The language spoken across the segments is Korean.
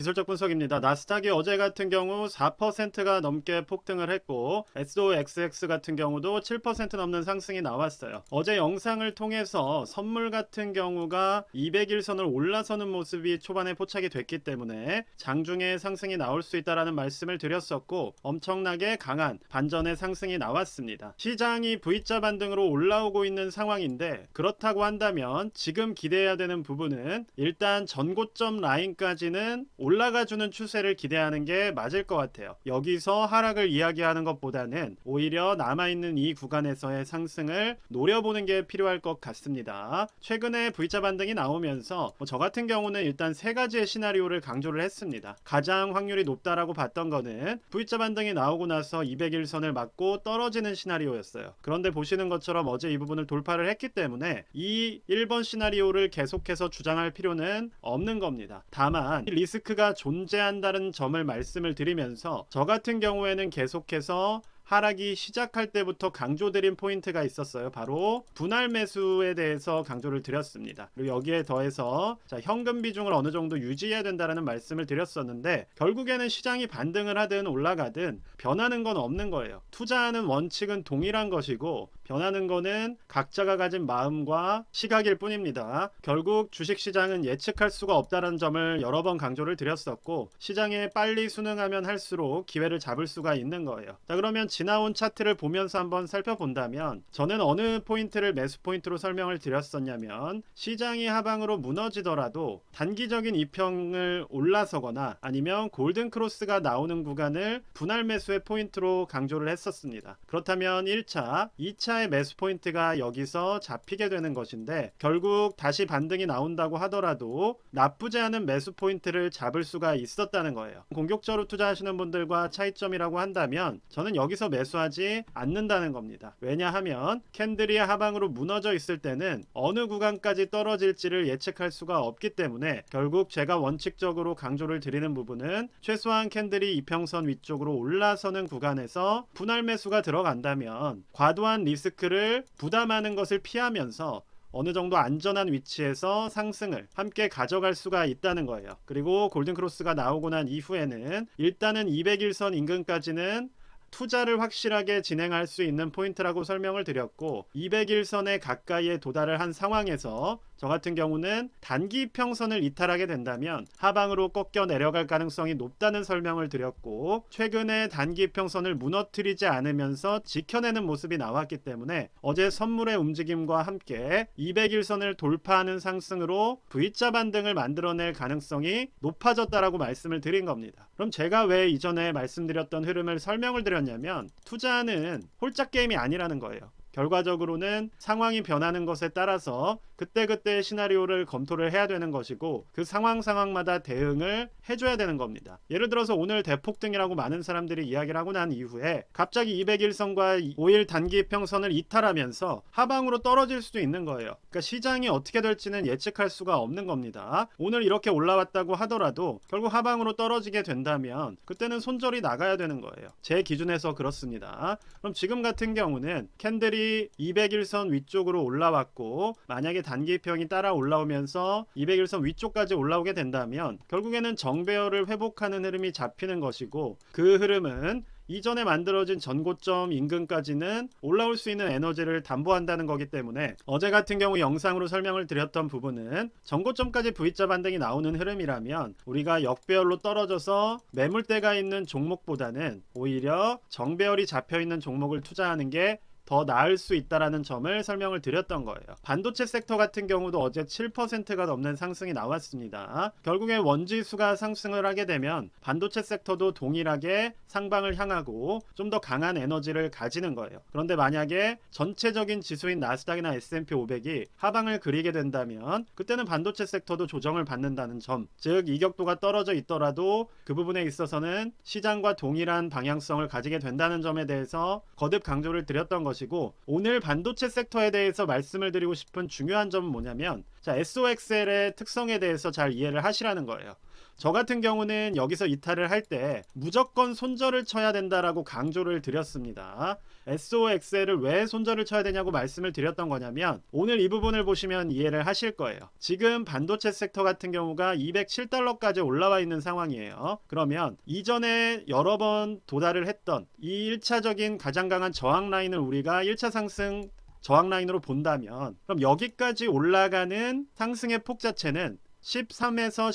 기술적 분석입니다. 나스닥이 어제 같은 경우 4%가 넘게 폭등을 했고 SOXX 같은 경우도 7% 넘는 상승이 나왔어요. 어제 영상을 통해서 선물 같은 경우가 200일선을 올라서는 모습이 초반에 포착이 됐기 때문에 장중에 상승이 나올 수 있다라는 말씀을 드렸었고 엄청나게 강한 반전의 상승이 나왔습니다. 시장이 V자 반등으로 올라오고 있는 상황인데 그렇다고 한다면 지금 기대해야 되는 부분은 일단 전고점 라인까지는 올라가주는 추세를 기대하는 게 맞을 것 같아요. 여기서 하락을 이야기하는 것보다는 오히려 남아있는 이 구간에서의 상승을 노려보는 게 필요할 것 같습니다. 최근에 V자 반등이 나오면서 저 같은 경우는 일단 세 가지의 시나리오를 강조를 했습니다. 가장 확률이 높다라고 봤던 거는 V자 반등이 나오고 나서 200일선을 맞고 떨어지는 시나리오였어요. 그런데 보시는 것처럼 어제 이 부분을 돌파를 했기 때문에 이 1번 시나리오를 계속해서 주장할 필요는 없는 겁니다. 다만 리스크가 존재한다는 점을 말씀을 드리면서 저 같은 경우에는 계속해서 하락이 시작할 때부터 강조드린 포인트가 있었어요. 바로 분할 매수에 대해서 강조를 드렸습니다. 그리고 여기에 더해서 현금 비중을 어느 정도 유지해야 된다는 말씀을 드렸었는데 결국에는 시장이 반등을 하든 올라가든 변하는 건 없는 거예요. 투자하는 원칙은 동일한 것이고 변하는 거는 각자가 가진 마음과 시각일 뿐입니다. 결국 주식시장은 예측할 수가 없다는 점을 여러 번 강조를 드렸었고 시장에 빨리 순응하면 할수록 기회를 잡을 수가 있는 거예요. 자, 그러면 지나온 차트를 보면서 한번 살펴본다면 저는 어느 포인트를 매수 포인트로 설명을 드렸었냐면 시장이 하방으로 무너지더라도 단기적인 이평을 올라서거나 아니면 골든 크로스가 나오는 구간을 분할 매수의 포인트로 강조를 했었습니다. 그렇다면 1차, 2차의 매수 포인트가 여기서 잡히게 되는 것인데 결국 다시 반등이 나온다고 하더라도 나쁘지 않은 매수 포인트를 잡을 수가 있었다는 거예요. 공격적으로 투자하시는 분들과 차이점이라고 한다면 저는 여기서 매수하지 않는다는 겁니다. 왜냐하면 캔들이 하방으로 무너져 있을 때는 어느 구간까지 떨어질지를 예측할 수가 없기 때문에 결국 제가 원칙적으로 강조를 드리는 부분은 최소한 캔들이 이평선 위쪽으로 올라서는 구간에서 분할 매수가 들어간다면 과도한 리스크를 부담하는 것을 피하면서 어느 정도 안전한 위치에서 상승을 함께 가져갈 수가 있다는 거예요. 그리고 골든크로스가 나오고 난 이후에는 일단은 200일선 인근까지는 투자를 확실하게 진행할 수 있는 포인트라고 설명을 드렸고 200일선에 가까이에 도달을 한 상황에서 저 같은 경우는 단기 평선을 이탈하게 된다면 하방으로 꺾여 내려갈 가능성이 높다는 설명을 드렸고 최근에 단기 평선을 무너뜨리지 않으면서 지켜내는 모습이 나왔기 때문에 어제 선물의 움직임과 함께 200일선을 돌파하는 상승으로 V자 반등을 만들어낼 가능성이 높아졌다라고 말씀을 드린 겁니다. 그럼 제가 왜 이전에 말씀드렸던 흐름을 설명을 드렸냐면 투자는 홀짝 게임이 아니라는 거예요. 결과적으로는 상황이 변하는 것에 따라서 그때그때 시나리오를 검토를 해야 되는 것이고 그 상황마다 대응을 해줘야 되는 겁니다. 예를 들어서 오늘 대폭등이라고 많은 사람들이 이야기를 하고 난 이후에 갑자기 200일선과 5일 단기 평선을 이탈하면서 하방으로 떨어질 수도 있는 거예요. 그러니까 시장이 어떻게 될지는 예측할 수가 없는 겁니다. 오늘 이렇게 올라왔다고 하더라도 결국 하방으로 떨어지게 된다면 그때는 손절이 나가야 되는 거예요. 제 기준에서 그렇습니다. 그럼 지금 같은 경우는 캔들이 200일선 위쪽으로 올라왔고 만약에 단기평이 따라 올라오면서 200일선 위쪽까지 올라오게 된다면 결국에는 정배열을 회복하는 흐름이 잡히는 것이고 그 흐름은 이전에 만들어진 전고점 인근까지는 올라올 수 있는 에너지를 담보한다는 거기 때문에 어제 같은 경우 영상으로 설명을 드렸던 부분은 전고점까지 V자 반등이 나오는 흐름이라면 우리가 역배열로 떨어져서 매물대가 있는 종목보다는 오히려 정배열이 잡혀있는 종목을 투자하는 게 더 나을 수 있다라는 점을 설명을 드렸던 거예요. 반도체 섹터 같은 경우도 어제 7%가 넘는 상승이 나왔습니다. 결국에 원지수가 상승을 하게 되면 반도체 섹터도 동일하게 상방을 향하고 좀 더 강한 에너지를 가지는 거예요. 그런데 만약에 전체적인 지수인 나스닥이나 S&P 500이 하방을 그리게 된다면 그때는 반도체 섹터도 조정을 받는다는 점, 즉 이격도가 떨어져 있더라도 그 부분에 있어서는 시장과 동일한 방향성을 가지게 된다는 점에 대해서 거듭 강조를 드렸던 것이고 오늘 반도체 섹터에 대해서 말씀을 드리고 싶은 중요한 점은 뭐냐면 SOXL의 특성에 대해서 잘 이해를 하시라는 거예요. 저 같은 경우는 여기서 이탈을 할 때 무조건 손절을 쳐야 된다라고 강조를 드렸습니다. SOXL을 왜 손절을 쳐야 되냐고 말씀을 드렸던 거냐면 오늘 이 부분을 보시면 이해를 하실 거예요. 지금 반도체 섹터 같은 경우가 207달러까지 올라와 있는 상황이에요. 그러면 이전에 여러 번 도달을 했던 이 1차적인 가장 강한 저항 라인을 우리가 1차 상승 저항 라인으로 본다면 그럼 여기까지 올라가는 상승의 폭 자체는 13에서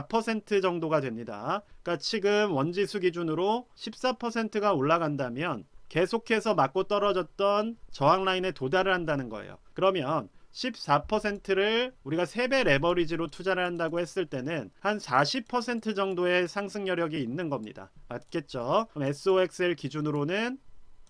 14% 정도가 됩니다. 그러니까 지금 원지수 기준으로 14%가 올라간다면 계속해서 맞고 떨어졌던 저항 라인에 도달을 한다는 거예요. 그러면 14%를 우리가 3배 레버리지로 투자를 한다고 했을 때는 한 40% 정도의 상승 여력이 있는 겁니다. 맞겠죠? 그럼 SOXL 기준으로는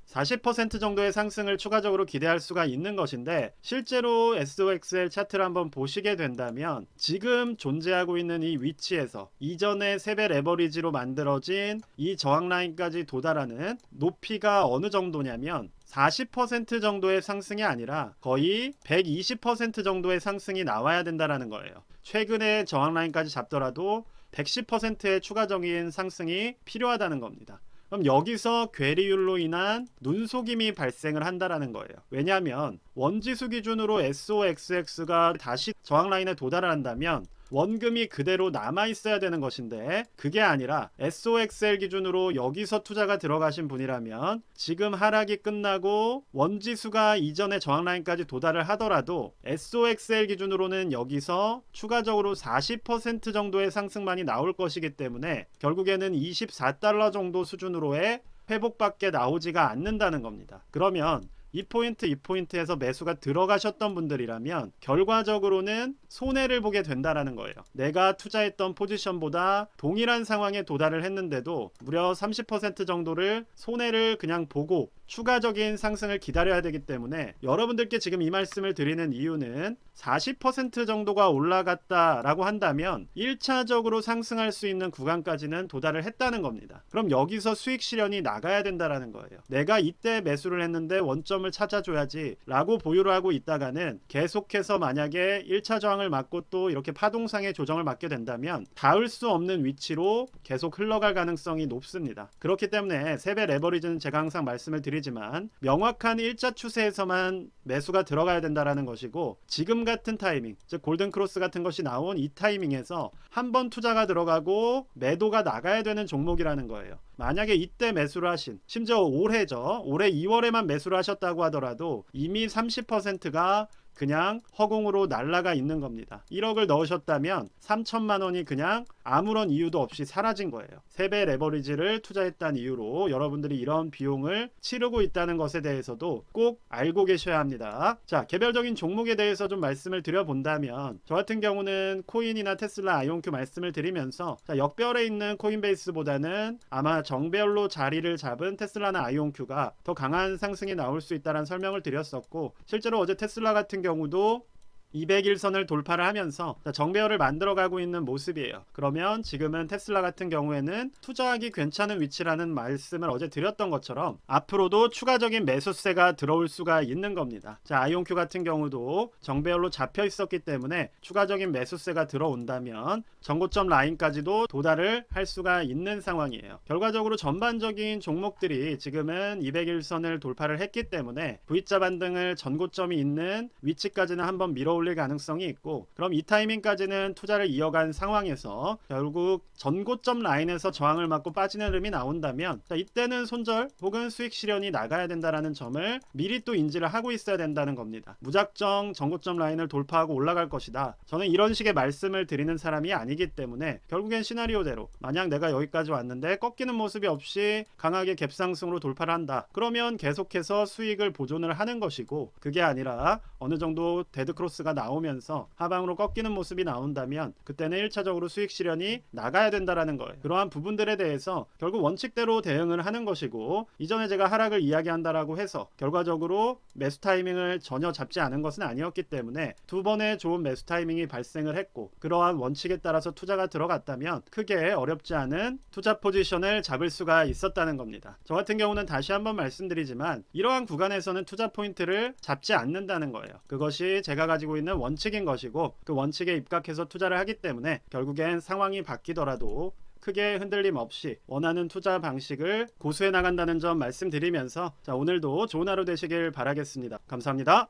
40% 정도의 상승을 추가적으로 기대할 수가 있는 것인데 실제로 SOXL 차트를 한번 보시게 된다면 지금 존재하고 있는 이 위치에서 이전에 3배 레버리지로 만들어진 이 저항 라인까지 도달하는 높이가 어느 정도냐면 40% 정도의 상승이 아니라 거의 120% 정도의 상승이 나와야 된다는 거예요. 최근에 저항 라인까지 잡더라도 110%의 추가적인 상승이 필요하다는 겁니다. 그럼 여기서 괴리율로 인한 눈속임이 발생을 한다라는 거예요. 왜냐하면 원지수 기준으로 SOXX가 다시 저항 라인에 도달을 한다면 원금이 그대로 남아 있어야 되는 것인데 그게 아니라 SOXL 기준으로 여기서 투자가 들어가신 분이라면 지금 하락이 끝나고 원지수가 이전의 저항 라인까지 도달을 하더라도 SOXL 기준으로는 여기서 추가적으로 40% 정도의 상승만이 나올 것이기 때문에 결국에는 24달러 정도 수준으로의 회복밖에 나오지가 않는다는 겁니다. 그러면 이 포인트에서 매수가 들어가셨던 분들이라면 결과적으로는 손해를 보게 된다라는 거예요. 내가 투자했던 포지션보다 동일한 상황에 도달을 했는데도 무려 30% 정도를 손해를 그냥 보고 추가적인 상승을 기다려야 되기 때문에 여러분들께 지금 이 말씀을 드리는 이유는 40% 정도가 올라갔다라고 한다면 1차적으로 상승할 수 있는 구간까지는 도달을 했다는 겁니다. 그럼 여기서 수익 실현이 나가야 된다라는 거예요. 내가 이때 매수를 했는데 원점을 찾아줘야지 라고 보유를 하고 있다가는 계속해서 만약에 1차 저항을 맞고 또 이렇게 파동상의 조정을 맞게 된다면 닿을 수 없는 위치로 계속 흘러갈 가능성이 높습니다. 그렇기 때문에 3배 레버리지는 제가 항상 말씀을 드리지만 명확한 1차 추세에서만 매수가 들어가야 된다라는 것이고 지금 같은 타이밍, 즉 골든크로스 같은 것이 나온 이 타이밍에서 한번 투자가 들어가고 매도가 나가야 되는 종목이라는 거예요. 만약에 이때 매수를 하신, 심지어 올해죠. 올해 2월에만 매수를 하셨다고 하더라도 이미 30%가 그냥 허공으로 날아가 있는 겁니다. 1억을 넣으셨다면 3천만 원이 그냥 아무런 이유도 없이 사라진 거예요. 3배 레버리지를 투자했다는 이유로 여러분들이 이런 비용을 치르고 있다는 것에 대해서도 꼭 알고 계셔야 합니다. 자, 개별적인 종목에 대해서 좀 말씀을 드려본다면 저 같은 경우는 코인이나 테슬라, 아이온큐 말씀을 드리면서 역별에 있는 코인베이스보다는 아마 정별로 자리를 잡은 테슬라나 아이온큐가 더 강한 상승이 나올 수 있다는 설명을 드렸었고 실제로 어제 테슬라 같은 경우도 200일선을 돌파를 하면서 정배열을 만들어가고 있는 모습이에요. 그러면 지금은 테슬라 같은 경우에는 투자하기 괜찮은 위치라는 말씀을 어제 드렸던 것처럼 앞으로도 추가적인 매수세가 들어올 수가 있는 겁니다. 자, 아이온큐 같은 경우도 정배열로 잡혀 있었기 때문에 추가적인 매수세가 들어온다면 전고점 라인까지도 도달을 할 수가 있는 상황이에요. 결과적으로 전반적인 종목들이 지금은 200일선을 돌파를 했기 때문에 V자 반등을 전고점이 있는 위치까지는 한번 밀어 올릴 가능성이 있고 그럼 이 타이밍까지는 투자를 이어간 상황에서 결국 전고점 라인에서 저항을 맞고 빠지는 흐름이 나온다면 이때는 손절 혹은 수익 실현이 나가야 된다는 점을 미리 또 인지를 하고 있어야 된다는 겁니다. 무작정 전고점 라인을 돌파하고 올라갈 것이다. 저는 이런 식의 말씀을 드리는 사람이 아니기 때문에 결국엔 시나리오대로 만약 내가 여기까지 왔는데 꺾이는 모습이 없이 강하게 갭상승으로 돌파를 한다. 그러면 계속해서 수익을 보존을 하는 것이고 그게 아니라 어느 정도 데드크로스가 나오면서 하방으로 꺾이는 모습이 나온다면 그때는 1차적으로 수익 실현이 나가야 된다라는 거예요. 그러한 부분들에 대해서 결국 원칙대로 대응을 하는 것이고 이전에 제가 하락을 이야기한다라고 해서 결과적으로 매수 타이밍을 전혀 잡지 않은 것은 아니었기 때문에 두 번의 좋은 매수 타이밍이 발생을 했고 그러한 원칙에 따라서 투자가 들어갔다면 크게 어렵지 않은 투자 포지션을 잡을 수가 있었다는 겁니다. 저 같은 경우는 다시 한번 말씀드리지만 이러한 구간에서는 투자 포인트를 잡지 않는다는 거예요. 그것이 제가 가지고 있는 원칙인 것이고 그 원칙에 입각해서 투자를 하기 때문에 결국엔 상황이 바뀌더라도 크게 흔들림 없이 원하는 투자 방식을 고수해 나간다는 점 말씀드리면서 자, 오늘도 좋은 하루 되시길 바라겠습니다. 감사합니다.